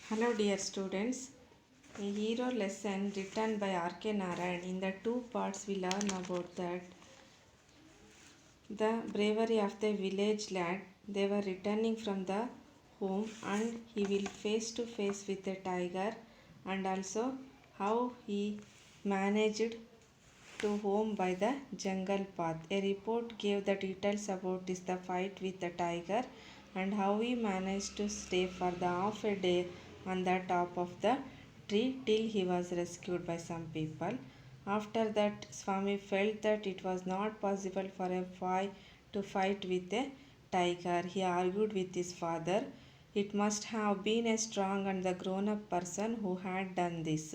Hello dear students, a hero lesson written by R.K. Narayan. In the two parts we learn about the bravery of the village lad. They were returning from the home and he will face to face with a tiger, and also how he managed to home by the jungle path. A report gave the details about the fight with the tiger and how he managed to stay for the half a day on the top of the tree till he was rescued by some people. After that, Swami felt that it was not possible for a boy to fight with a tiger. He argued with his father. It must have been a strong and the grown up person who had done this.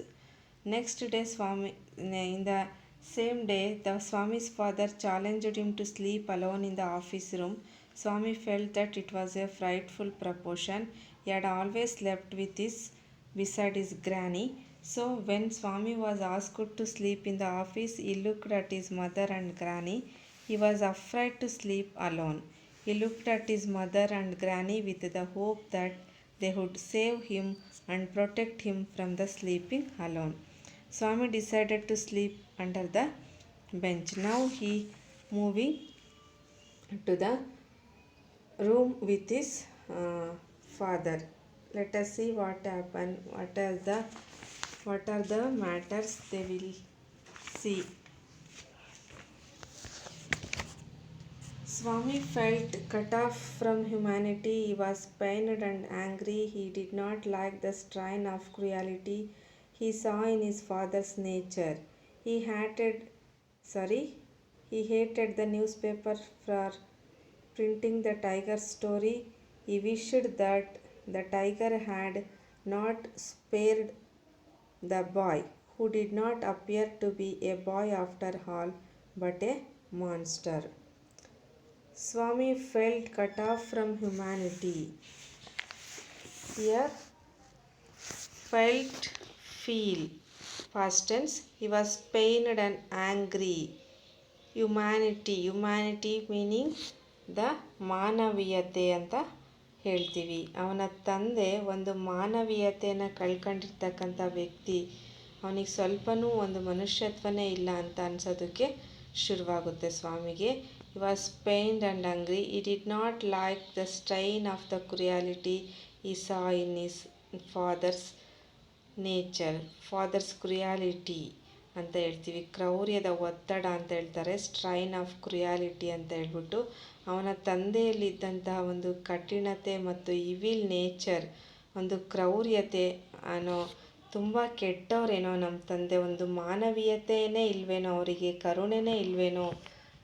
Next day, Swami, in the same day, the Swami's father challenged him to sleep alone in the office room. Swami felt that it was a frightful proposition. He had always slept beside his granny. So when Swami was asked to sleep in the office, he looked at his mother and granny. He was afraid to sleep alone. He looked at his mother and granny with the hope that they would save him and protect him from the sleeping alone. Swami decided to sleep under the bench. Now he moving to the room with his father. Let us see what happened. What are the matters they will see. Swami felt cut off from humanity. He was pained and angry. He did not like the strain of cruelty he saw in his father's nature. He hated sorry, he hated the newspaper for printing the tiger story. He wished that the tiger had not spared the boy, who did not appear to be a boy after all, but a monster. Swami felt cut off from humanity. Here, felt, feel. Past tense, he was pained and angry. Humanity meaning the ಮಾನವೀಯತೆ ಅಂತ ಹೇಳ್ತೀವಿ. ಅವನ ತಂದೆ ಒಂದು ಮಾನವೀಯತೆಯನ್ನು ಕಳ್ಕೊಂಡಿರ್ತಕ್ಕಂಥ ವ್ಯಕ್ತಿ. ಅವನಿಗೆ ಸ್ವಲ್ಪನೂ ಒಂದು ಮನುಷ್ಯತ್ವನೇ ಇಲ್ಲ ಅಂತ ಅನ್ಸೋದಕ್ಕೆ ಶುರುವಾಗುತ್ತೆ ಸ್ವಾಮಿಗೆ. He was pained and angry. He did not like the strain of the cruelty he saw in his father's nature. Father's cruelty ಅಂತ ಹೇಳ್ತೀವಿ. ಕ್ರೌರ್ಯದ ಒತ್ತಡ ಅಂತ ಹೇಳ್ತಾರೆ. ಸ್ಟ್ರೈನ್ ಆಫ್ ಕ್ರುಯಾಲಿಟಿ ಅಂತ ಹೇಳ್ಬಿಟ್ಟು ಅವನ ತಂದೆಯಲ್ಲಿದ್ದಂತಹ ಒಂದು ಕಠಿಣತೆ ಮತ್ತು ಇವಿಲ್ ನೇಚರ್, ಒಂದು ಕ್ರೌರ್ಯತೆ ಅನ್ನೋ, ತುಂಬ ಕೆಟ್ಟವರೇನೋ ನಮ್ಮ ತಂದೆ, ಒಂದು ಮಾನವೀಯತೆಯೇ ಇಲ್ವೇನೋ ಅವರಿಗೆ, ಕರುಣೆನೇ ಇಲ್ವೇನೋ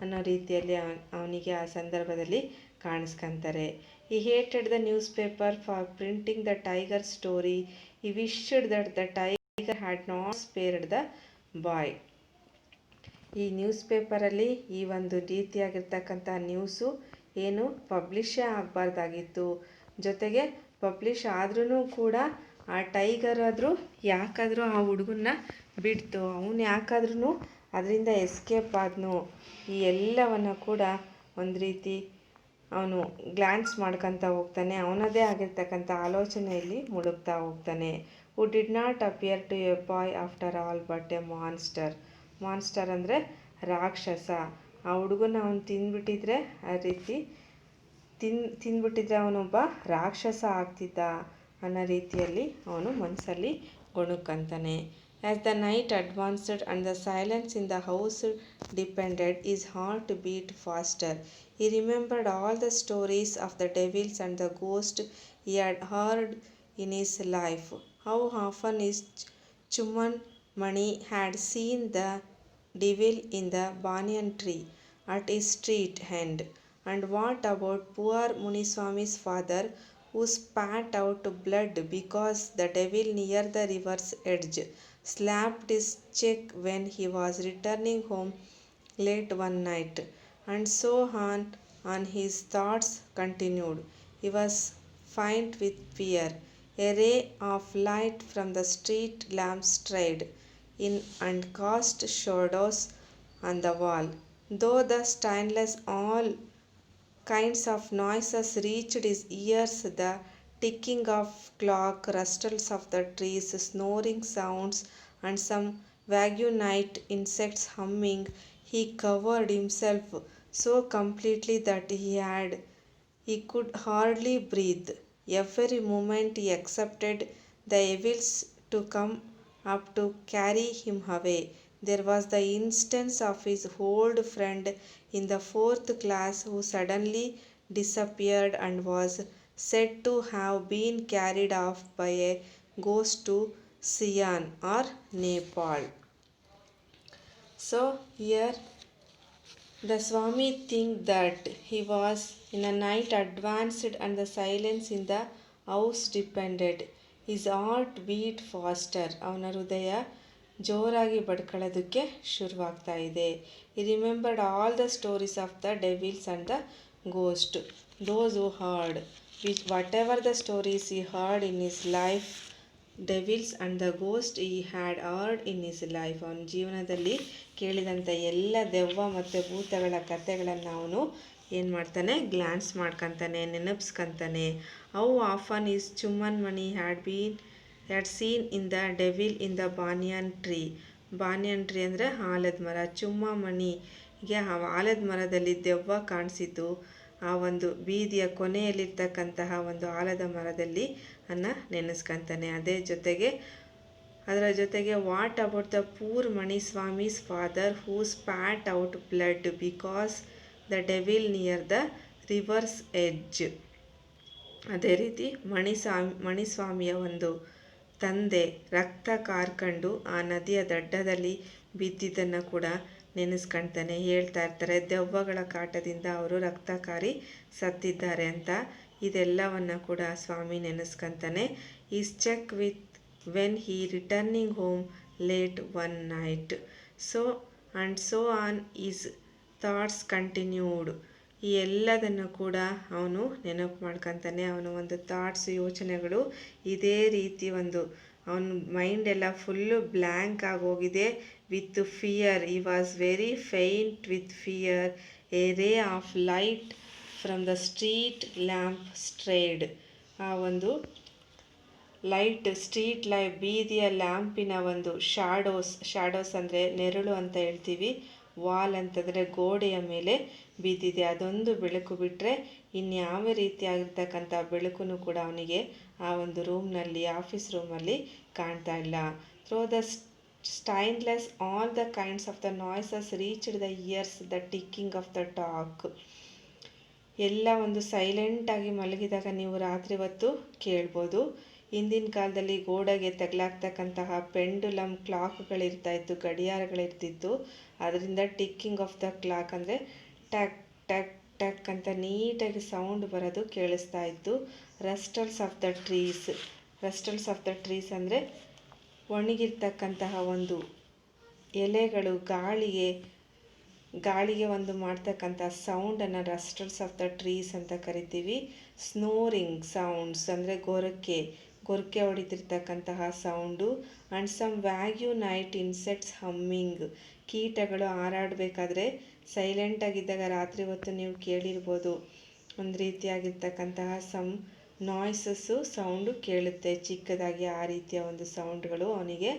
ಅನ್ನೋ ರೀತಿಯಲ್ಲಿ ಅವನಿಗೆ ಆ ಸಂದರ್ಭದಲ್ಲಿ ಕಾಣಿಸ್ಕೊಂತಾರೆ. He hated the newspaper for printing the tiger story. He wished that the tiger had not spared the boy. ಈ ನ್ಯೂಸ್ ಪೇಪರಲ್ಲಿ ಈ ಒಂದು ರೀತಿಯಾಗಿರ್ತಕ್ಕಂಥ ನ್ಯೂಸು ಏನು ಪಬ್ಲಿಷೇ ಆಗಬಾರ್ದಾಗಿತ್ತು. ಜೊತೆಗೆ ಪಬ್ಲಿಷ್ ಆದ್ರೂ ಕೂಡ ಆ ಟೈಗರ್ ಆದರೂ ಯಾಕಾದರೂ ಆ ಹುಡುಗನ್ನ ಬಿಡ್ತು, ಅವನು ಯಾಕಾದ್ರೂ ಅದರಿಂದ ಎಸ್ಕೇಪ್ ಆದನು. ಈ ಎಲ್ಲವನ್ನು ಕೂಡ ಒಂದು ರೀತಿ ಅವನು ಗ್ಲ್ಯಾನ್ಸ್ ಮಾಡ್ಕೊತಾ ಹೋಗ್ತಾನೆ. ಅವನದೇ ಆಗಿರ್ತಕ್ಕಂಥ ಆಲೋಚನೆಯಲ್ಲಿ ಮುಳುಗ್ತಾ ಹೋಗ್ತಾನೆ. Who did not appear to a boy after all but a monster. Monster ಅಂದರೆ ರಾಕ್ಷಸ. ಆ ಹುಡುಗನ ಅವನು ತಿಂದ್ಬಿಟ್ಟಿದ್ರೆ, ಆ ರೀತಿ ತಿಂದ್ಬಿಟ್ಟಿದ್ರೆ ಅವನೊಬ್ಬ ರಾಕ್ಷಸ ಆಗ್ತಿದ್ದ ಅನ್ನೋ ರೀತಿಯಲ್ಲಿ ಅವನು ಮನಸ್ಸಲ್ಲಿ ಗೊಣುಕ್ಕಂತಾನೆ. As the night advanced and the silence in the house deepened, his heart beat faster. He remembered all the stories of the devils and the ghosts he had heard in his life. How often his Chuman Mani had seen the devil in the banyan tree at his street end. And what about poor Muniswami's father, who spat out blood because the devil near the river's edge slapped his cheek when he was returning home late one night? And so on his thoughts continued. He was faint with fear. A ray of light from the street lamp strayed in and cast shadows on the wall. Though the stainless all kinds of noises reached his ears, the ticking of clock, rustles of the trees, snoring sounds, and some vague night insects humming. He covered himself so completely that he could hardly breathe. Every moment he accepted the evils to come up to carry him away. There was the instance of his old friend in the fourth class who suddenly disappeared and was said to have been carried off by a ghost to Siam or Nepal. So here the Swami think that he was in a night advanced and the silence in the house depended. His heart beat faster. ಅವನ ಹೃದಯ ಜೋರಾಗಿ ಬಡ್ಕೊಳ್ಳೋದಕ್ಕೆ ಶುರುವಾಗ್ತಾ ಇದೆ. He remembered all the stories of the devils and the ghost. Those who heard, whatever the stories he heard in his life, devils and the ghost he had heard in his life. ಅವನ ಜೀವನದಲ್ಲಿ ಕೇಳಿದಂಥ ಎಲ್ಲ ದೆವ್ವ ಮತ್ತು ಭೂತಗಳ ಕಥೆಗಳನ್ನು ಅವನು ಏನು ಮಾಡ್ತಾನೆ, glance ಮಾಡ್ಕೊತಾನೆ, ನೆನಪಿಸ್ಕೊತಾನೆ. How often his Chumman Mani had seen in the devil in the banyan tree. Banyan tree ಅಂದರೆ ಆಲದ ಮರ. ಚುಮ್ಮ ಮಣಿಗೆ ಆ ಆಲದ ಮರದಲ್ಲಿ ದೆವ್ವ ಕಾಣಿಸಿತು. ಆ ಒಂದು ಬೀದಿಯ ಕೊನೆಯಲ್ಲಿರ್ತಕ್ಕಂತಹ ಒಂದು ಆಲದ ಮರದಲ್ಲಿ ನೆನೆಸ್ಕೊತಾನೆ. ಅದರ ಜೊತೆಗೆ what about the poor Maniswami's father who spat out blood because the devil near the river's edge. ಅದೇ ರೀತಿ ಮಣಿಸ್ವಾಮಿಯ ಒಂದು ತಂದೆ ರಕ್ತ ಕಾರ್ಕಂಡು ಆ ನದಿಯ ದಡ್ಡದಲ್ಲಿ ಬಿದ್ದಿದ್ದನ್ನು ಕೂಡ ನೆನೆಸ್ಕೊಳ್ತಾನೆ. ಹೇಳ್ತಾ ಇರ್ತಾರೆ ದೆವ್ವಗಳ ಕಾಟದಿಂದ ಅವರು ರಕ್ತ ಕಾರಿ ಸತ್ತಿದ್ದಾರೆ ಅಂತ. ಇದೆಲ್ಲವನ್ನು ಕೂಡ ಸ್ವಾಮಿ ನೆನೆಸ್ಕೊತಾನೆ. His check with when he returning home late one night. So on his thoughts continued. ಈ ಎಲ್ಲದನ್ನು ಕೂಡ ಅವನು ನೆನಪು ಮಾಡ್ಕೊತಾನೆ. ಅವನ ಒಂದು ಥಾಟ್ಸ್, ಯೋಚನೆಗಳು ಇದೇ ರೀತಿ ಅವನ ಮೈಂಡ್ ಎಲ್ಲ ಫುಲ್ಲು ಬ್ಲ್ಯಾಂಕ್ ಆಗೋಗಿದೆ. With fear, he was very faint with fear. A ray of light from the street lamp strayed. ಆ ಒಂದು ಸ್ಟ್ರೀಟ್ ಲೈಟ್, ಬೀದಿಯ ಲ್ಯಾಂಪಿನ ಒಂದು ಶಾಡೋಸ್ ಅಂದರೆ ನೆರಳು ಅಂತ ಹೇಳ್ತೀವಿ. ವಾಲ್ ಅಂತಂದರೆ ಗೋಡೆಯ ಮೇಲೆ ಬಿದ್ದಿದೆ. ಅದೊಂದು ಬೆಳಕು ಬಿಟ್ಟರೆ ಇನ್ಯಾವ ರೀತಿಯಾಗಿರ್ತಕ್ಕಂಥ ಬೆಳಕು ಕೂಡ ಅವನಿಗೆ ಆ ಒಂದು ರೂಮ್ನಲ್ಲಿ, ಆಫೀಸ್ ರೂಮಲ್ಲಿ ಕಾಣ್ತಾ ಇಲ್ಲ. Through the stillness all the kinds of the noises reached the ears the ticking of the talk. ಎಲ್ಲ ಒಂದು ಸೈಲೆಂಟಾಗಿ ಮಲಗಿದಾಗ ನೀವು ರಾತ್ರಿ ಹೊತ್ತು ಕೇಳ್ಬೋದು. ಹಿಂದಿನ ಕಾಲದಲ್ಲಿ ಗೋಡೆಗೆ ತಗಲಾಗ್ತಕ್ಕಂತಹ ಪೆಂಡುಲಮ್ ಕ್ಲಾಕ್ಗಳಿರ್ತಾಯಿತ್ತು, ಗಡಿಯಾರಗಳಿರ್ತಿತ್ತು. ಅದರಿಂದ ಟಿಕ್ಕಿಂಗ್ ಆಫ್ ದ ಕ್ಲಾಕ್ ಅಂದರೆ ಟಕ್ ಟಕ್ ಟಕ್ ಅಂತ ನೀಟಾಗಿ ಸೌಂಡ್ ಬರೋದು ಕೇಳಿಸ್ತಾ ಇತ್ತು. ರಸ್ಟಲ್ಸ್ ಆಫ್ ದ ಟ್ರೀಸ್ ಅಂದರೆ ಒಣಗಿರ್ತಕ್ಕಂತಹ ಒಂದು ಎಲೆಗಳು ಗಾಳಿಗೆ ಒಂದು ಮಾಡ್ತಕ್ಕಂಥ ಸೌಂಡನ್ನು ರಸ್ಟಲ್ಸ್ ಆಫ್ ದ ಟ್ರೀಸ್ ಅಂತ ಕರಿತೀವಿ. ಸ್ನೋರಿಂಗ್ ಸೌಂಡ್ಸ್ ಅಂದರೆ ಗೊರಕೆ ಹೊಡಿತಿರ್ತಕ್ಕಂತಹ sound. And some vague night insects humming. ಕೀಟಗಳು ಹಾರಾಡಬೇಕಾದ್ರೆ ಸೈಲೆಂಟಾಗಿದ್ದಾಗ ರಾತ್ರಿ ಹೊತ್ತು ನೀವು ಕೇಳಿರ್ಬೋದು, ಒಂದು ರೀತಿಯಾಗಿರ್ತಕ್ಕಂತಹ ಸಮ್ ನಾಯ್ಸಸ್ಸು ಸೌಂಡು ಕೇಳುತ್ತೆ ಚಿಕ್ಕದಾಗಿ. ಆ ರೀತಿಯ ಒಂದು ಸೌಂಡ್ಗಳು ಅವನಿಗೆ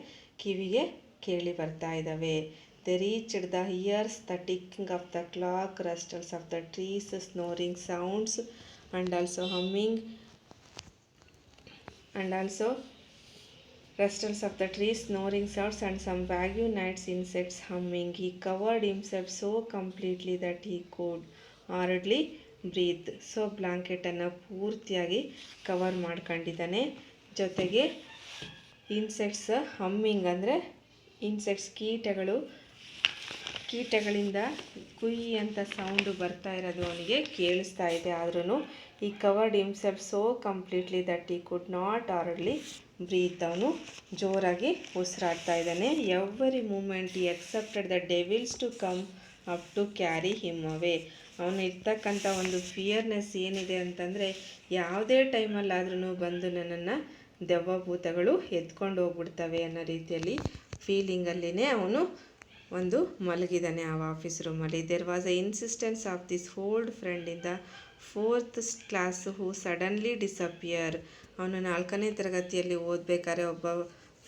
ಕಿವಿಗೆ ಕೇಳಿ ಬರ್ತಾ ಇದ್ದಾವೆ. They reached the ears the ticking of the clock, rustles of the trees, snoring sounds and also humming rustles of the trees, snoring sounds, and some vague night insects humming. He covered himself so completely that he could hardly breathe. So ಬ್ಲಾಂಕೆಟನ್ನು ಪೂರ್ತಿಯಾಗಿ cover ಮಾಡ್ಕೊಂಡಿದ್ದಾನೆ. ಜೊತೆಗೆ insects humming ಅಂದರೆ insects ಕೀಟಗಳಿಂದ ಕುಯ್ ಅಂತ sound ಬರ್ತಾ ಇರೋದು ಅವನಿಗೆ ಕೇಳಿಸ್ತಾ ಇದೆ. ಆದ್ರೂ he covered himself so completely that he could not hardly breathe. ಅವನು ಜೋರಾಗಿ ಉಸಿರಾಡ್ತಾ ಇದ್ದಾನೆ. Every moment he expected the devils to come up to carry him away. ಅವನು ಇರ್ತಕ್ಕಂಥ ಒಂದು ಫಿಯರ್ನೆಸ್ ಏನಿದೆ ಅಂತಂದರೆ, ಯಾವುದೇ ಟೈಮಲ್ಲಾದ್ರೂ ಬಂದು ನನ್ನನ್ನು ದೆವ್ವ ಭೂತಗಳು ಎತ್ಕೊಂಡು ಹೋಗ್ಬಿಡ್ತವೆ ಅನ್ನೋ ರೀತಿಯಲ್ಲಿ ಫೀಲಿಂಗಲ್ಲಿನೇ ಅವನು ಒಂದು ಮಲಗಿದ್ದಾನೆ ಆ ಆಫೀಸ್ ರೂಮಲ್ಲಿ. There was a insistence of this old friend in the 4th class who suddenly disappear. ಅವನು 4ನೇ ತರಗತಿಯಲ್ಲಿ ಓದಬೇಕಾದ್ರೆ ಒಬ್ಬ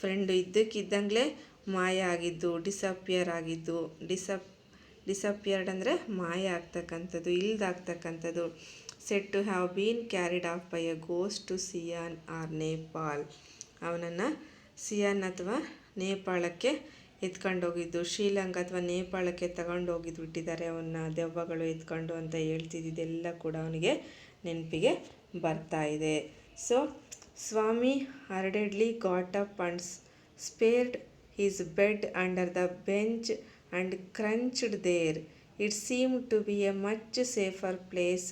ಫ್ರೆಂಡು ಇದ್ದಕ್ಕಿದ್ದಂಗೆ ಮಾಯ ಆಗಿದ್ದು, ಡಿಸಪಿಯರ್ ಆಗಿದ್ದು. ಡಿಸಪಿಯರ್ಡ್ ಅಂದರೆ ಮಾಯ ಆಗ್ತಕ್ಕಂಥದ್ದು, ಇಲ್ದಾಗ್ತಕ್ಕಂಥದ್ದು. Said to have been carried off by a ghost to Siam or Nepal. ಅವನನ್ನು ಸಿಯಾನ್ ಅಥವಾ ನೇಪಾಳಕ್ಕೆ ಎತ್ಕೊಂಡೋಗಿದ್ದು, ಶ್ರೀಲಂಕಾ ಅಥವಾ ನೇಪಾಳಕ್ಕೆ ತಗೊಂಡೋಗಿದ್ದು ಬಿಟ್ಟಿದ್ದಾರೆ ಅವನ್ನ ದೆವ್ವಗಳು ಎತ್ಕೊಂಡು ಅಂತ ಹೇಳ್ತಿದ್ದೆಲ್ಲ ಕೂಡ ಅವನಿಗೆ ನೆನಪಿಗೆ ಬರ್ತಾ ಇದೆ. So Swami hurriedly got up and spread his bed under the bench and crunched there. It seemed to be a much safer place,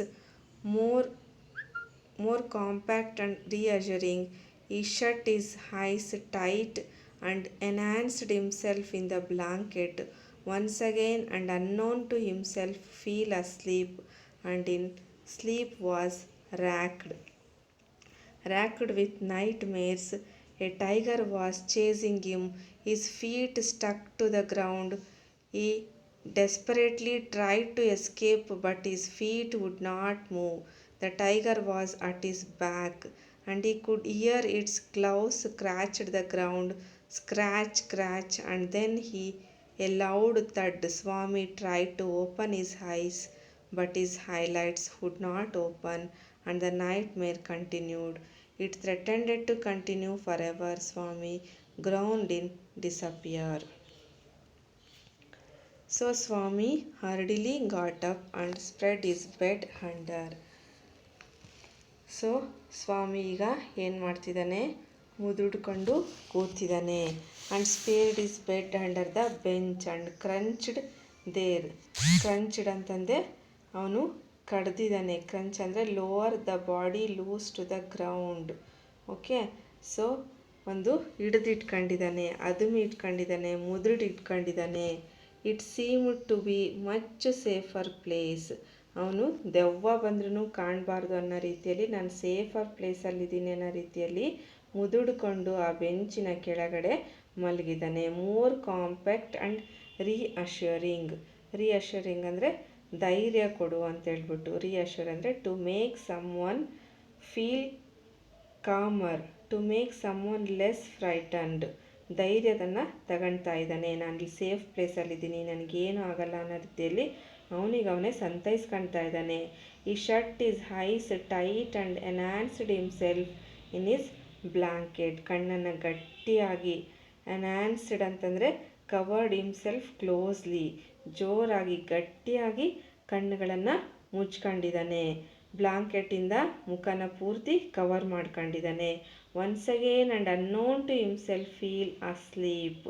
more compact and reassuring. He shut his eyes tight and enhanced himself in the blanket. Once again and unknown to himself fell asleep, and in sleep was racked with nightmares. A tiger was chasing him. His feet stuck to the ground. He desperately tried to escape, but his feet would not move. The tiger was at his back, and he could hear its claws scratch the ground. Scratch, and then a loud thud. Swami tried to open his eyes, but his eyelids would not open, and the nightmare continued. It threatened to continue forever. Swami groaned in despair. So Swami hurriedly got up and spread his bed under. So Swami ಈಗ ಏನು ಮಾಡ್ತಿದ್ದಾನೆ, ಮುದುಡ್ಕೊಂಡು ಕೂತಿದ್ದಾನೆ. And spread his bed under the bench and crunched there. Crunched ಅಂತಂದರೆ ಅವನು ಕಡ್ದಿದ್ದಾನೆ. Crunch ಅಂದರೆ lower the body loose to the ground. Okay, so ಒಂದು ಹಿಡಿದಿಟ್ಕೊಂಡಿದ್ದಾನೆ, ಅದುಮಿ ಇಟ್ಕೊಂಡಿದ್ದಾನೆ, ಮುದುಡಿಟ್ಕೊಂಡಿದ್ದಾನೆ. It seem to be much safer place. ಅವನು ದೆವ್ವ ಬಂದ್ರೂ ಕಾಣಬಾರ್ದು ಅನ್ನೋ ರೀತಿಯಲ್ಲಿ ನಾನು ಸೇಫರ್ ಪ್ಲೇಸಲ್ಲಿದ್ದೀನಿ ಅನ್ನೋ ರೀತಿಯಲ್ಲಿ ಮುದುಡ್ಕೊಂಡು ಆ ಬೆಂಚಿನ ಕೆಳಗಡೆ ಮಲಗಿದ್ದಾನೆ. ಮೋರ್ ಕಾಂಪ್ಯಾಕ್ಟ್ ಆ್ಯಂಡ್ ರೀಅಶ್ಯೂರಿಂಗ್ ಅಂದರೆ ಧೈರ್ಯ ಕೊಡು ಅಂತ ಹೇಳ್ಬಿಟ್ಟು. ರೀಅಶ್ಯೂರ್ ಅಂದರೆ to make someone feel calmer, to make someone less frightened. ಧೈರ್ಯದನ್ನು ತಗೊಳ್ತಾ ಇದ್ದಾನೆ. ನಾನು ಇಲ್ಲಿ ಸೇಫ್ ಪ್ಲೇಸಲ್ಲಿದ್ದೀನಿ, ನನಗೇನು ಆಗಲ್ಲ ಅನ್ನೋ ರೀತಿಯಲ್ಲಿ ಅವನಿಗವನೇ ಸಂತೈಸ್ಕೊಳ್ತಾ ಇದ್ದಾನೆ. ಈ shut is ice tight and enhanced himself in is blanket. ಕಣ್ಣನ್ನು ಗಟ್ಟಿಯಾಗಿ, ಎನ್ಹಾನ್ಸ್ಡ್ ಅಂತಂದರೆ ಕವರ್ಡ್ ಹಿಮ್ಸೆಲ್ಫ್ ಕ್ಲೋಸ್ಲಿ, ಜೋರಾಗಿ ಗಟ್ಟಿಯಾಗಿ ಕಣ್ಣುಗಳನ್ನು ಮುಚ್ಕೊಂಡಿದ್ದಾನೆ. ಬ್ಲಾಂಕೆಟಿಂದ ಮುಖನ ಪೂರ್ತಿ ಕವರ್ ಮಾಡ್ಕೊಂಡಿದ್ದಾನೆ. Once again and unknown to himself feel asleep.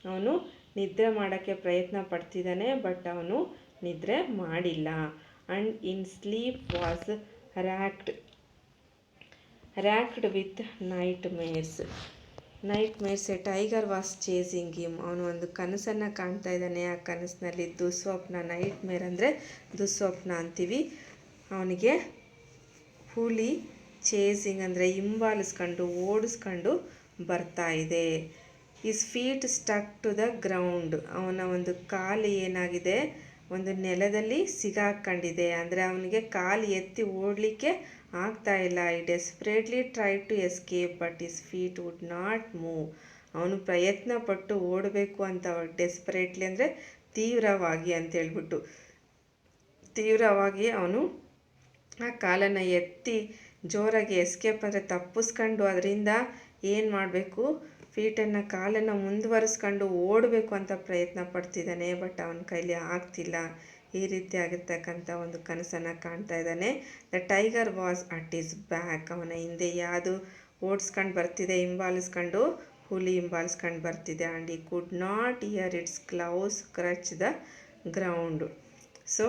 ಅವನು ನಿದ್ರೆ ಮಾಡೋಕ್ಕೆ ಪ್ರಯತ್ನ ಪಡ್ತಿದ್ದಾನೆ, ಬಟ್ ಅವನು ನಿದ್ರೆ ಮಾಡಿಲ್ಲ. And in sleep was racked with nightmares. A tiger was chasing him. ಅವನು ಒಂದು ಕನಸನ್ನು ಕಾಣ್ತಾ ಇದ್ದಾನೆ. ಆ ಕನಸಿನಲ್ಲಿ ದುಸ್ವಪ್ನ, ನೈಟ್ಮೇರ್ ಅಂದರೆ ದುಸ್ವಪ್ನ ಅಂತೀವಿ. ಅವನಿಗೆ ಹುಲಿ ಚೇಸಿಂಗ್ ಅಂದರೆ ಹಿಂಬಾಲಿಸ್ಕೊಂಡು ಓಡಿಸ್ಕೊಂಡು ಬರ್ತಾ ಇದೆ. His feet stuck to the ground. ಅವನ ಒಂದು ಕಾಲು ಏನಾಗಿದೆ, ಒಂದು ನೆಲದಲ್ಲಿ ಸಿಗಾಕೊಂಡಿದೆ. ಅಂದರೆ ಅವನಿಗೆ ಕಾಲು ಎತ್ತಿ ಓಡಲಿಕ್ಕೆ ಆಗ್ತಾ ಇಲ್ಲ. I desperately try to escape but his feet would not move. ಅವನು ಪ್ರಯತ್ನ ಪಟ್ಟು ಓಡಬೇಕು ಅಂತ, ಡೆಸ್ಪರೇಟ್ಲಿ ಅಂದರೆ ತೀವ್ರವಾಗಿ ಅಂತೇಳ್ಬಿಟ್ಟು, ತೀವ್ರವಾಗಿ ಅವನು ಆ ಕಾಲನ್ನು ಎತ್ತಿ ಜೋರಾಗಿ ಎಸ್ಕೇಪ್ ಅಂದರೆ ತಪ್ಪಿಸ್ಕೊಂಡು ಅದರಿಂದ ಏನು ಮಾಡಬೇಕು, ಫೀಟನ್ನು, ಕಾಲನ್ನು ಮುಂದುವರಿಸ್ಕೊಂಡು ಓಡಬೇಕು ಅಂತ ಪ್ರಯತ್ನ ಪಡ್ತಿದ್ದಾನೆ. ಬಟ್ ಅವನ ಕೈಲಿ ಆಗ್ತಿಲ್ಲ. ಈ ರೀತಿ ಆಗಿರ್ತಕ್ಕಂಥ ಒಂದು ಕನಸನ್ನು ಕಾಣ್ತಾ ಇದ್ದಾನೆ. The tiger was at is back. ಅವನ ಹಿಂದೆ ಯಾವುದು ಓಡಿಸ್ಕೊಂಡು ಬರ್ತಿದೆ, ಹಿಂಬಾಲಿಸ್ಕೊಂಡು, ಹುಲಿ ಹಿಂಬಾಲಿಸ್ಕೊಂಡು ಬರ್ತಿದೆ. And he could not hear it's close crouch the ground. So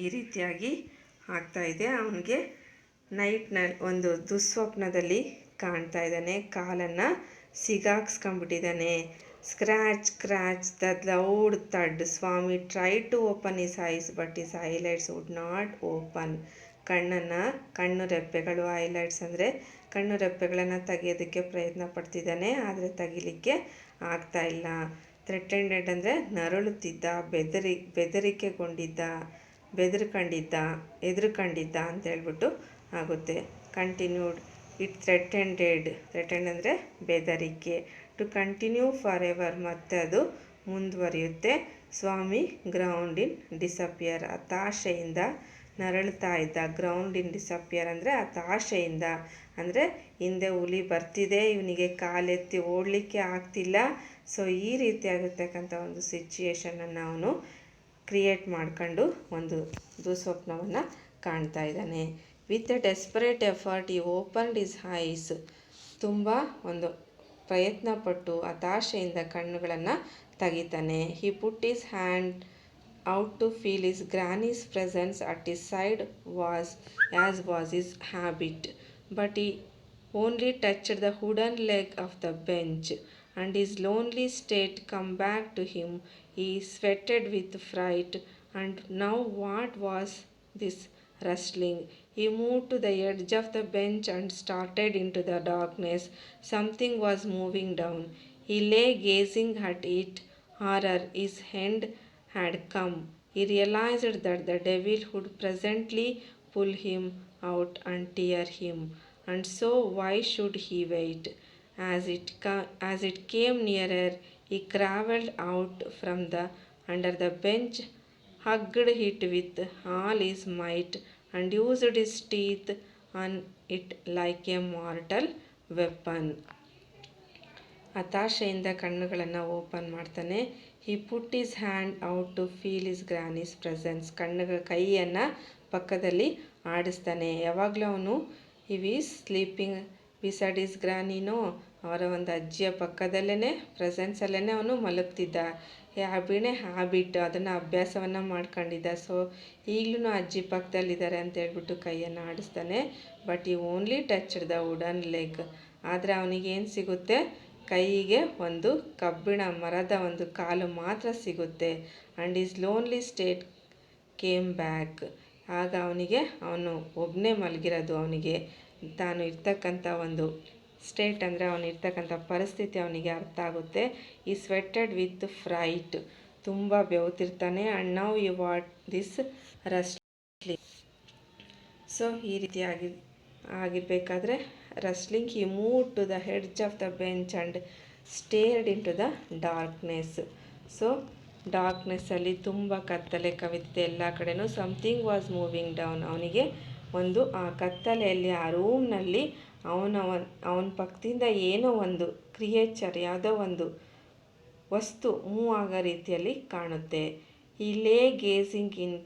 ಈ ರೀತಿಯಾಗಿ ಆಗ್ತಾಯಿದೆ. ಅವನಿಗೆ ನೈಟ್ನಲ್ಲಿ ಒಂದು ದುಸ್ವಪ್ನದಲ್ಲಿ ಕಾಣ್ತಾ ಇದ್ದಾನೆ. ಕಾಲನ್ನು ಸಿಗಾಕ್ಸ್ಕೊಂಡ್ಬಿಟ್ಟಿದ್ದಾನೆ. Scratch the loud thud. Swami try to open his eyes but his eyelids would not open. ಕಣ್ಣು ರೆಪ್ಪೆಗಳು, ಐಲೈಟ್ಸ್ ಅಂದರೆ ಕಣ್ಣು ರೆಪ್ಪೆಗಳನ್ನು ತೆಗೆಯೋದಕ್ಕೆ ಪ್ರಯತ್ನ ಪಡ್ತಿದ್ದಾನೆ, ಆದರೆ ತೆಗಿಲಿಕ್ಕೆ ಆಗ್ತಾ ಇಲ್ಲ. ಥ್ರೆಟೆಂಡೆಡ್ ಅಂದರೆ ನರಳುತ್ತಿದ್ದ, ಬೆದರಿಕೆಗೊಂಡಿದ್ದ. ಹೆದರ್ಕೊಂಡಿದ್ದ ಅಂತ ಹೇಳ್ಬಿಟ್ಟು ಆಗುತ್ತೆ. ಕಂಟಿನ್ಯೂಡ್, ಇಟ್ ಥ್ರೆಟೆಂಡ್ ಅಂದರೆ ಬೆದರಿಕೆ. ಟು ಕಂಟಿನ್ಯೂ ಫಾರ್ ಎವರ್, ಮತ್ತೆ ಅದು ಮುಂದುವರಿಯುತ್ತೆ. ಸ್ವಾಮಿ ಗ್ರೌಂಡ್ ಇನ್ ಡಿಸಪಿಯರ್, ಹತಾಶೆಯಿಂದ ನರಳುತ್ತಾ ಇದ್ದ. ಗ್ರೌಂಡ್ ಇನ್ ಡಿಸಪಿಯರ್ ಅಂದರೆ ಹತಾಶೆಯಿಂದ, ಅಂದರೆ ಹಿಂದೆ ಹುಲಿ ಬರ್ತಿದೆ, ಇವನಿಗೆ ಕಾಲೆತ್ತಿ ಓಡಲಿಕ್ಕೆ ಆಗ್ತಿಲ್ಲ. ಸೊ ಈ ರೀತಿಯಾಗಿರ್ತಕ್ಕಂಥ ಒಂದು ಸಿಚುಯೇಷನನ್ನು ಅವನು ಕ್ರಿಯೇಟ್ ಮಾಡ್ಕೊಂಡು ಒಂದು ದುಸ್ವಪ್ನವನ್ನು ಕಾಣ್ತಾ ಇದ್ದಾನೆ. With a desperate effort he opened his eyes, ತುಂಬ ಒಂದು ಪ್ರಯತ್ನಪಟ್ಟು ಹತಾಶೆಯಿಂದ ಕಣ್ಣುಗಳನ್ನು ತೆಗಿತಾನೆ. He put his hand out to feel his granny's presence at his side was his habit, but he only touched the wooden leg of the bench, and his lonely state come back to him. He sweated with fright, and now what was this rustling? He moved to the edge of the bench and started into the darkness. Something was moving down. He lay gazing at it. Horror, his end had come. He realized that the devil would presently pull him out and tear him. And so why should he wait? As it came nearer, he crawled out from under the bench, hugged it with all his might, and used his teeth on it like a mortal weapon. ಹತಾಶೆಯಿಂದ ಕಣ್ಣುಗಳನ್ನು open ಮಾಡ್ತಾನೆ. He put his hand out to feel his granny's presence, ಕೈಯನ್ನು ಪಕ್ಕದಲ್ಲಿ ಆಡಿಸ್ತಾನೆ. ಯಾವಾಗಲೂ ಅವನು his sleeping beside his ಗ್ರಾನಿನೋ, ಅವರ ಒಂದು ಅಜ್ಜಿಯ ಪಕ್ಕದಲ್ಲೇ ಪ್ರೆಸೆನ್ಸಲ್ಲೇ ಅವನು ಮಲಗ್ತಿದ್ದ. ಹ್ಯಾಬಿಟ್, ಅದನ್ನು ಅಭ್ಯಾಸವನ್ನು ಮಾಡ್ಕೊಂಡಿದ್ದ. ಸೊ ಈಗಲೂ ಅಜ್ಜಿ ಪಕ್ಕದಲ್ಲಿದ್ದಾರೆ ಅಂತ ಹೇಳ್ಬಿಟ್ಟು ಕೈಯನ್ನು ಆಡಿಸ್ತಾನೆ. ಬಟ್ ಈ only touched the wooden leg, ಆದರೆ ಅವನಿಗೇನು ಸಿಗುತ್ತೆ, ಕೈಗೆ ಒಂದು ಕಬ್ಬಿಣ ಮರದ ಒಂದು ಕಾಲು ಮಾತ್ರ ಸಿಗುತ್ತೆ. And is lonely state came back, ಆಗ ಅವನು ಒಬ್ಬನೇ ಮಲಗಿರೋದು, ಅವನಿಗೆ ತಾನು ಇರ್ತಕ್ಕಂಥ ಒಂದು ಸ್ಟೇಟ್ ಅಂದರೆ ಅವನಿರ್ತಕ್ಕಂಥ ಪರಿಸ್ಥಿತಿ ಅವನಿಗೆ ಅರ್ಥ ಆಗುತ್ತೆ. ಈ ಸ್ವೆಟೆಡ್ ವಿತ್ ಫ್ರೈಟ್, ತುಂಬ ಬೆವತಿರ್ತಾನೆ. And now you what this rustling. So ಈ ರೀತಿ ಆಗಿರಬೇಕಾದ್ರೆ rustling, he move to the hedge of the bench and stared into the darkness. So ಡಾರ್ಕ್ನೆಸ್ಸಲ್ಲಿ ತುಂಬ ಕತ್ತಲೆ ಕವಿತೆ ಎಲ್ಲ ಕಡೆನೂ. ಸಮಥಿಂಗ್ ವಾಸ್ ಮೂವಿಂಗ್ ಡೌನ್, ಅವನಿಗೆ ಒಂದು ಆ ಕತ್ತಲೆಯಲ್ಲಿ ಆ ರೂಮ್ನಲ್ಲಿ ಅವನ ಪಕ್ಕದಿಂದ ಏನೋ ಒಂದು ಕ್ರಿಯೇಚರ್, ಯಾವುದೋ ಒಂದು ವಸ್ತು ಮೂವ್ ಆಗೋ ರೀತಿಯಲ್ಲಿ ಕಾಣುತ್ತೆ. ಈ ಲೇ gazing in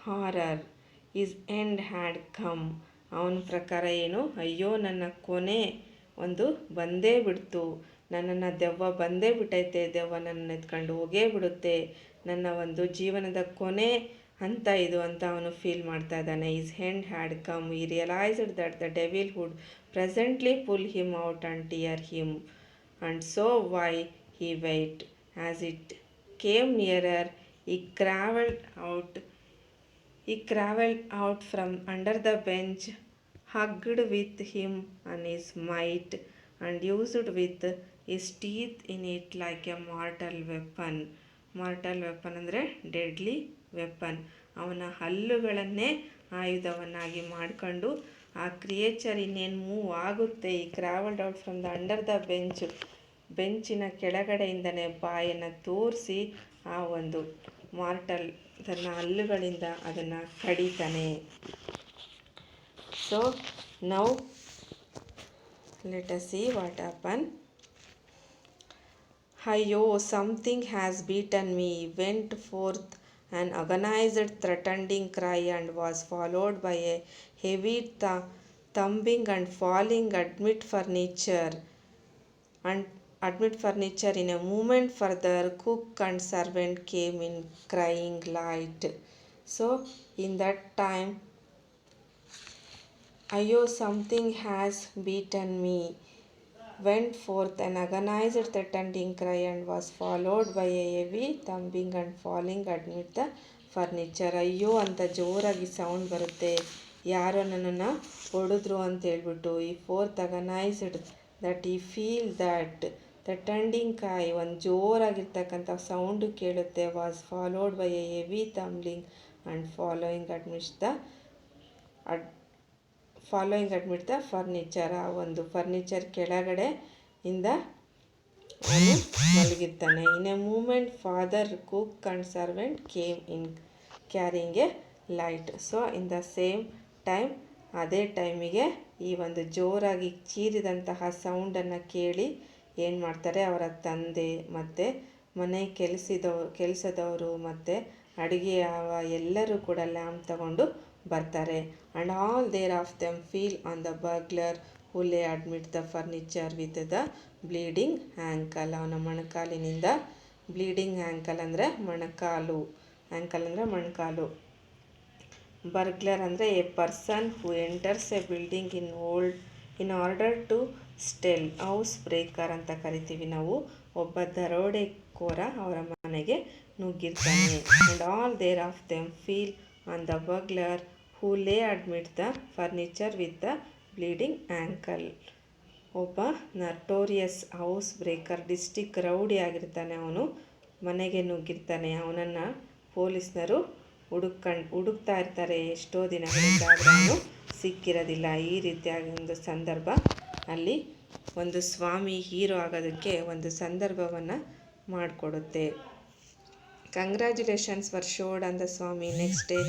horror, is end had come. ಅವನ ಪ್ರಕಾರ ಏನು, ಅಯ್ಯೋ ನನ್ನ ಕೊನೆ ಒಂದು ಬಂದೇ ಬಿಡ್ತು, ನನ್ನನ್ನು ದೆವ್ವ ಬಂದೇ ಬಿಟ್ಟೈತೆ, ದೆವ್ವ ನನ್ನ ಎತ್ಕೊಂಡು ಹೋಗೇ ಬಿಡುತ್ತೆ, ನನ್ನ ಒಂದು ಜೀವನದ ಕೊನೆ ಅಂತ ಇದು ಅಂತ ಅವನು ಫೀಲ್ ಮಾಡ್ತಾ ಇದ್ದಾನೆ. His end had come. He realised that the devil would presently pull him out and tear him. And so why he wait. As it came nearer, he crawled out from under the bench, hugged with him on his might, and used with his teeth in it like a mortal weapon. Mortal weapon ಅಂದರೆ deadly weapon. ಅವನ ಹಲ್ಲುಗಳನ್ನೇ ಆಯುಧವನ್ನಾಗಿ ಮಾಡಿಕೊಂಡು ಆ creature ಇನ್ನೇನು move ಆಗುತ್ತೆ. He crawled out from the under the ಬೆಂಚಿನ ಕೆಳಗಡೆಯಿಂದನೇ ಬಾಯನ್ನು ತೋರಿಸಿ ಆ ಒಂದು ಮಾರ್ಟಲ್ ತನ್ನ ಹಲ್ಲುಗಳಿಂದ ಅದನ್ನು ಕಡಿತಾನೆ. So now let us see what happen. ಅಯ್ಯೋ, something has beaten me, went forth an agonized threatening cry, and was followed by a heavy thumping and falling amid furniture. In a moment further, cook and servant came in crying light. So in that time, ಅಯ್ಯೋ, something has beaten me, went forth an agonized threatening cry, and was followed by a heavy thumping and falling amid the furniture. ಅಯ್ಯೋ ಅಂತ ಜೋರಾಗಿ sound ಬರುತ್ತೆ, ಯಾರೋ ನನ್ನನ್ನು ಹೊಡೆದ್ರು ಅಂತ ಹೇಳ್ಬಿಟ್ಟು. He forth agonised that he feel that threatening ಒಂದು ಜೋರಾಗಿರ್ತಕ್ಕಂಥ ಸೌಂಡು ಕೇಳುತ್ತೆ. Was followed by a heavy tumbling and admit the furniture. ಆ ಒಂದು ಫರ್ನಿಚರ್ ಕೆಳಗಡೆ ಇಂದ ಅವನು ಮಲಗಿರ್ತಾನೆ. In a moment father cook and servant came in carrying a light. So in the same time, ಅದೇ ಟೈಮಿಗೆ ಈ ಒಂದು ಜೋರಾಗಿ ಚೀರಿದಂತಹ ಸೌಂಡನ್ನು ಕೇಳಿ ಏನು ಮಾಡ್ತಾರೆ, ಅವರ ತಂದೆ ಮತ್ತು ಮನೆ ಕೆಲಸದವರು ಮತ್ತು ಅಡುಗೆಯವ ಎಲ್ಲರೂ ಕೂಡ ಲ್ಯಾಂಪ್ ತಗೊಂಡು ಬರ್ತಾರೆ. And all there of them feel on the burglar who lay admit the furniture with the bleeding ankle. ಅವನ ಮೊಣಕಾಲಿನಿಂದ ಬ್ಲೀಡಿಂಗ್ ಆ್ಯಂಕಲ್ ಅಂದರೆ ಮೊಣಕಾಲು, ಆ್ಯಂಕಲ್ ಅಂದರೆ ಮೊಣಕಾಲು. ಬರ್ಗ್ಲರ್ ಅಂದರೆ a person who enters a building in order to steal. House breaker ಅಂತ ಕರಿತೀವಿ ನಾವು. ಒಬ್ಬ ದರೋಡೆಕೋರ ಅವರ ಮನೆಗೆ ನುಗ್ಗಿರ್ತಾನೆ. And all there of them feel on the burglar who lay admit the furniture with the bleeding ankle. ಒಬ್ಬ notorious house breaker, district rowdy ಆಗಿರ್ತಾನೆ. ಅವನು ಮನೆಗೆ ನುಗ್ಗಿರ್ತಾನೆ. ಅವನನ್ನು ಪೊಲೀಸ್ನರು ಹುಡುಕ್ತಾ ಇರ್ತಾರೆ ಎಷ್ಟೋ ದಿನಗಳಿಂದ, ಆದರೆ ಅವನು ಸಿಕ್ಕಿರೋದಿಲ್ಲ. ಈ ರೀತಿಯಾಗಿ ಒಂದು ಸಂದರ್ಭ ಅಲ್ಲಿ ಒಂದು ಸ್ವಾಮಿ ಹೀರೋ ಆಗೋದಕ್ಕೆ ಒಂದು ಸಂದರ್ಭವನ್ನು ಮಾಡಿಕೊಡುತ್ತೆ. Congratulations were showed on the Swami. Next day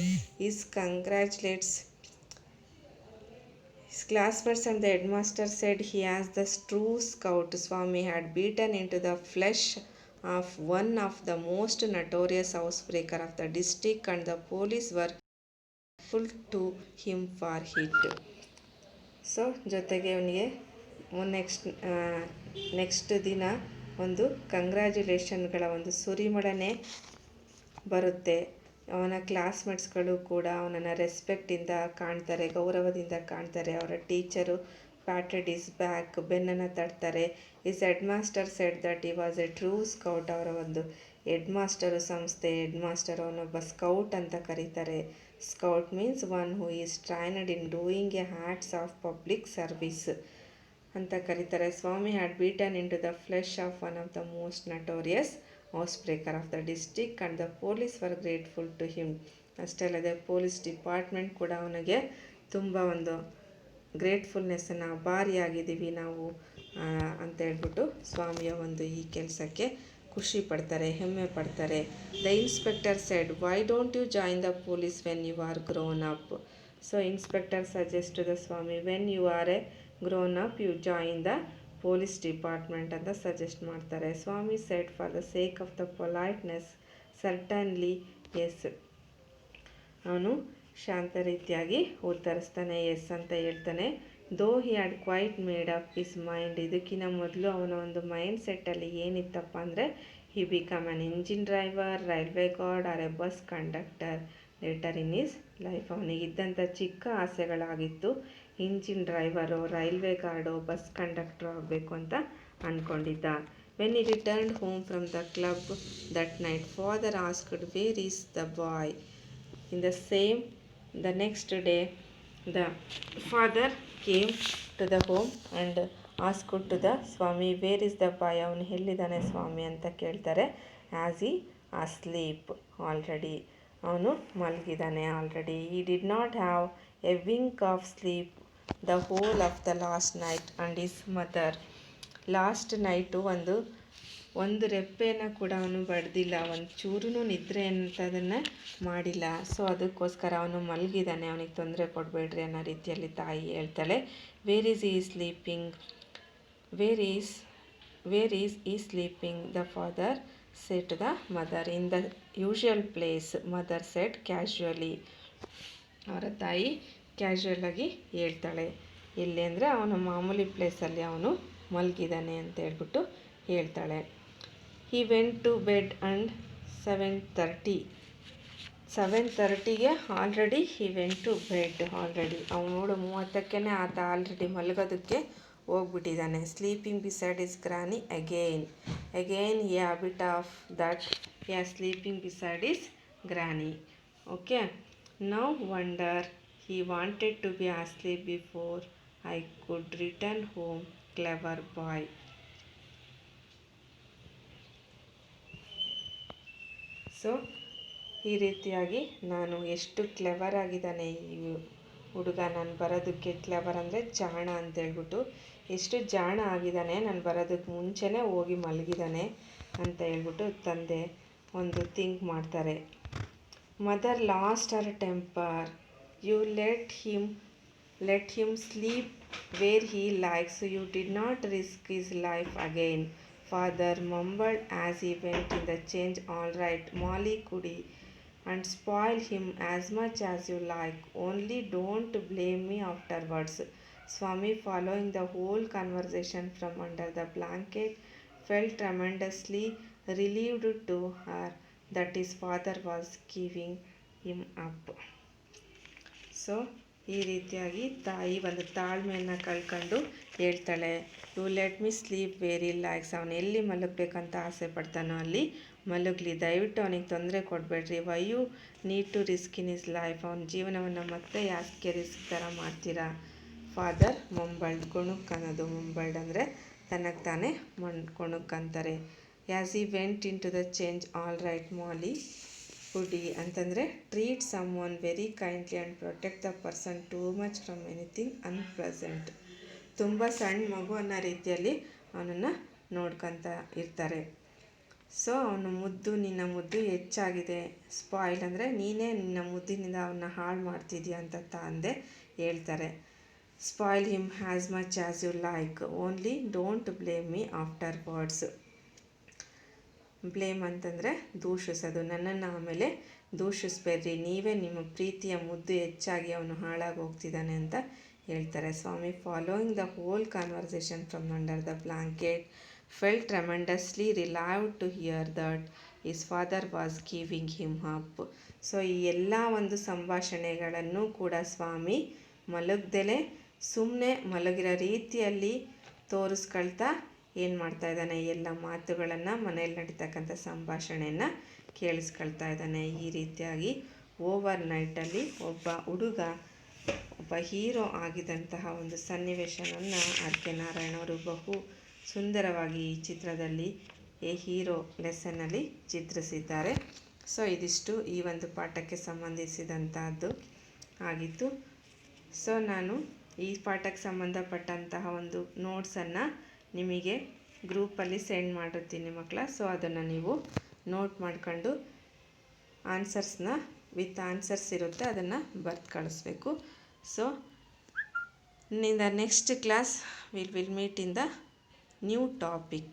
his congratulates his classmates and the headmaster said he as the true scout Swami had beaten into the flesh of one of the most notorious housebreaker of the district and the police were full to him for it. So ಜೊತೆಗೆ ಅವನಿಗೆ next ದಿನ ಒಂದು ಕಂಗ್ರ್ಯಾಚುಲೇಷನ್ಗಳ ಒಂದು ಸುರಿಮಳನೆ ಬರುತ್ತೆ. ಅವನ ಕ್ಲಾಸ್ಮೇಟ್ಸ್ಗಳು ಕೂಡ ಅವನನ್ನು ರೆಸ್ಪೆಕ್ಟಿಂದ ಕಾಣ್ತಾರೆ, ಗೌರವದಿಂದ ಕಾಣ್ತಾರೆ. ಅವರ ಟೀಚರು ಪ್ಯಾಟೆಡ್ ಇಸ್ ಬ್ಯಾಕ್, ಬೆನ್ನನ್ನು ತಟ್ತಾರೆ. His head master said that he was a true scout. ಅವರ ಒಂದು ಹೆಡ್ ಮಾಸ್ಟರು, ಹೆಡ್ ಮಾಸ್ಟರ್ ಅವನೊಬ್ಬ ಸ್ಕೌಟ್ ಅಂತ ಕರೀತಾರೆ. Scout means one who is trained in doing a acts of public service ಅಂತ ಕರೀತಾರೆ. Swami had beaten into the flesh of one of the most notorious house breaker of the district and the police were grateful to him. ಅಷ್ಟೇ ಅಲ್ಲದೆ police department ಕೂಡ ಅವನಿಗೆ ತುಂಬ ಒಂದು ಗ್ರೇಟ್ಫುಲ್ನೆಸ್ಸನ್ನು, ಆಭಾರಿಯಾಗಿದ್ದೀವಿ ನಾವು ಅಂತ ಹೇಳ್ಬಿಟ್ಟು ಸ್ವಾಮಿಯ ಒಂದು ಈ ಕೆಲಸಕ್ಕೆ ಖುಷಿ ಪಡ್ತಾರೆ, ಹೆಮ್ಮೆ ಪಡ್ತಾರೆ. The inspector said why don't you join the police when you are grown up. So inspector suggest to the Swami when you are a grown up you join the police department ಅಂತ ಸಜೆಸ್ಟ್ ಮಾಡ್ತಾರೆ. Swami said for the sake of the politeness certainly yes. ಅವನು ಶಾಂತ ರೀತಿಯಾಗಿ ಉತ್ತರಿಸ್ತಾನೆ, yes ಅಂತ ಹೇಳ್ತಾನೆ. Though he had quite made up his mind. ಇದಕ್ಕಿಂತ ಮೊದಲು ಅವನ ಒಂದು ಮೈಂಡ್ ಸೆಟ್ಟಲ್ಲಿ ಏನಿತ್ತಪ್ಪ ಅಂದರೆ he become an engine driver, railway guard or a bus conductor later in his life. ಅವನಿಗಿದ್ದಂಥ ಚಿಕ್ಕ ಆಸೆಗಳಾಗಿತ್ತು, engine driver, railway guard, bus conductor ಆಗಬೇಕು ಅಂತ ಅಂದ್ಕೊಂಡಿದ್ದ. When he returned home from the club that night father asked where is the boy. In the same the next day the father came to the home and asked to the Swami where is the boy. ಅವನು ಎಲ್ಲಿದ್ದಾನೆ ಸ್ವಾಮಿ ಅಂತ ಕೇಳ್ತಾರೆ. As ಈ asleep already, ಅವನು ಮಲಗಿದ್ದಾನೆ already. ಈ did not have A Wynk of sleep the whole of the last night and his mother. Last night ಒಂದು ರೆಪ್ಪೆನ ಕೂಡ ಅವನು ಬಡ್ದಿಲ್ಲ, ಒಂದು ಚೂರೂ ನಿದ್ರೆ ಅಂತದನ್ನು ಮಾಡಿಲ್ಲ. ಸೊ ಅದಕ್ಕೋಸ್ಕರ ಅವನು ಮಲಗಿದ್ದಾನೆ, ಅವನಿಗೆ ತೊಂದರೆ ಕೊಡಬೇಡ್ರಿ ಅನ್ನೋ ರೀತಿಯಲ್ಲಿ ತಾಯಿ ಹೇಳ್ತಾಳೆ. ವೇರ್ ಈಸ್ ಈ ಸ್ಲೀಪಿಂಗ್, ವೇರ್ ಈಸ್ ಈ sleeping the father set the mother. In the usual place mother set casually. ಅವರ ತಾಯಿ ಕ್ಯಾಶುವಲಾಗಿ ಹೇಳ್ತಾಳೆ. ಎಲ್ಲಿ ಅಂದರೆ ಅವನ ಮಾಮೂಲಿ ಪ್ಲೇಸಲ್ಲಿ ಅವನು ಮಲಗಿದ್ದಾನೆ ಅಂತ ಹೇಳ್ಬಿಟ್ಟು ಹೇಳ್ತಾಳೆ. He went to bed and 7:30ಗೆ already he went to bed already. ಅವನು ನೋಡು 30ಕ್ಕೆ ಆತ ಆಲ್ರೆಡಿ ಮಲಗೋದಕ್ಕೆ ಹೋಗ್ಬಿಟ್ಟಿದ್ದಾನೆ. Sleeping beside his granny again he habit of that sleeping beside his granny. Okay, now wonder he wanted to be asleep before I could return home clever boy. So ಈ ರೀತಿಯಾಗಿ ನಾನು ಎಷ್ಟು ಕ್ಲೆವರ್ ಆಗಿದ್ದಾನೆ ಈ ಹುಡುಗ, ನಾನು ಬರೋದಕ್ಕೆ ಕ್ಲೆವರ್ ಅಂದರೆ ಜಾಣ ಅಂತೇಳ್ಬಿಟ್ಟು ಎಷ್ಟು ಜಾಣ ಆಗಿದ್ದಾನೆ, ನಾನು ಬರೋದಕ್ಕೆ ಮುಂಚೆನೇ ಹೋಗಿ ಮಲಗಿದ್ದಾನೆ ಅಂತ ಹೇಳ್ಬಿಟ್ಟು ತಂದೆ ಒಂದು ಥಿಂಕ್ ಮಾಡ್ತಾರೆ. Mother lost her temper. You let him sleep where he likes. You did not risk his life again. Father mumbled as he went in the change. All right, Molly Kudi, and spoil him as much as you like. Only don't blame me afterwards. Swami, following the whole conversation from under the blanket, felt tremendously relieved to her that his father was giving him up. So ಈ ರೀತಿಯಾಗಿ ತಾಯಿ ಒಂದು ತಾಳ್ಮೆಯನ್ನು ಕಳ್ಕೊಂಡು ಹೇಳ್ತಾಳೆ, you let me sleep very likes. ಅವನು ಎಲ್ಲಿ ಮಲಗಬೇಕಂತ ಆಸೆ ಪಡ್ತಾನೋ ಅಲ್ಲಿ ಮಲಗಲಿ, ದಯವಿಟ್ಟು ಅವನಿಗೆ ತೊಂದರೆ ಕೊಡಬೇಡ್ರಿ. Why you need to risk in his life. ಅವನ ಜೀವನವನ್ನು ಮತ್ತೆ ಯಾಕೆ ರಿಸ್ಕ್ ಥರ ಮಾಡ್ತೀರಾ. ಫಾದರ್ ಮುಂಬಲ್ಡ್, ಕುಣುಕ್ಕನ್ನೋದು ಮುಂಬಲ್ಡ್ ಅಂದರೆ ತನಗೆ ತಾನೇ ಕುಣುಕ್ಕಂತಾರೆ. As he went into the change. All right mollycoddle ಅಂತಂದರೆ treat someone very kindly and protect the person too much from anything unpleasant. ತುಂಬ ಸಣ್ಣ ಮಗು ಅನ್ನೋ ರೀತಿಯಲ್ಲಿ ಅವನನ್ನು ನೋಡ್ಕೊತ ಇರ್ತಾರೆ. ಸೊ ಅವನ ಮುದ್ದು, ನಿನ್ನ ಮುದ್ದು ಹೆಚ್ಚಾಗಿದೆ. ಸ್ಪಾಯ್ಲ್ ಅಂದರೆ ನೀನೇ ನಿನ್ನ ಮುದ್ದಿನಿಂದ ಅವನ್ನ ಹಾಳು ಮಾಡ್ತಿದ್ಯಾ ಅಂತ ತಂದೆ ಹೇಳ್ತಾರೆ. Spoil him as much as you like, only don't blame me afterwards. Blame ಅಂತಂದರೆ ದೂಷಿಸೋದು, ನನ್ನನ್ನು ಆಮೇಲೆ ದೂಷಿಸ್ಬೇಡ್ರಿ, ನೀವೇ ನಿಮ್ಮ ಪ್ರೀತಿಯ ಮುದ್ದು ಹೆಚ್ಚಾಗಿ ಅವನು ಹಾಳಾಗಿ ಹೋಗ್ತಿದ್ದಾನೆ ಅಂತ ಹೇಳ್ತಾರೆ. Swami, following the whole conversation from under the blanket, felt tremendously relieved to hear that his father was giving him up. So ಈ ಎಲ್ಲ ಒಂದು ಸಂಭಾಷಣೆಗಳನ್ನು ಕೂಡ ಸ್ವಾಮಿ ಮಲಗ್ದಲೇ ಸುಮ್ಮನೆ ಮಲಗಿರೋ ರೀತಿಯಲ್ಲಿ ತೋರಿಸ್ಕೊಳ್ತಾ ಏನು ಮಾಡ್ತಾ ಇದ್ದಾನೆ, ಎಲ್ಲ ಮಾತುಗಳನ್ನು ಮನೇಲಿ ನಡೀತಕ್ಕಂಥ ಸಂಭಾಷಣೆಯನ್ನು ಕೇಳಿಸ್ಕೊಳ್ತಾ ಇದ್ದಾನೆ. ಈ ರೀತಿಯಾಗಿ ಓವರ್ ನೈಟಲ್ಲಿ ಒಬ್ಬ ಹುಡುಗ ಒಬ್ಬ ಹೀರೋ ಆಗಿದ್ದಂತಹ ಒಂದು ಸನ್ನಿವೇಶವನ್ನು ಆರ್ ಕೆ ನಾರಾಯಣ್ ಅವರು ಬಹು ಸುಂದರವಾಗಿ ಈ ಚಿತ್ರದಲ್ಲಿ ಹೀರೋ ಲೆಸನ್ನಲ್ಲಿ ಚಿತ್ರಿಸಿದ್ದಾರೆ. ಸೊ ಇದಿಷ್ಟು ಈ ಒಂದು ಪಾಠಕ್ಕೆ ಸಂಬಂಧಿಸಿದಂತಹದ್ದು ಆಗಿತ್ತು. ಸೊ ನಾನು ಈ ಪಾಠಕ್ಕೆ ಸಂಬಂಧಪಟ್ಟಂತಹ ಒಂದು ನೋಟ್ಸನ್ನು ನಿಮಗೆ ಗ್ರೂಪಲ್ಲಿ ಸೆಂಡ್ ಮಾಡಿರ್ತೀನಿ ಮಕ್ಕಳ. ಸೊ ಅದನ್ನು ನೀವು ನೋಟ್ ಮಾಡ್ಕೊಂಡು ಆನ್ಸರ್ಸ್ನ ವಿತ್ ಆನ್ಸರ್ಸ್ ಇರುತ್ತೆ, ಅದನ್ನು ಬರ್ದು ಕಳಿಸ್ಬೇಕು. So in the next class we will meet in the new topic.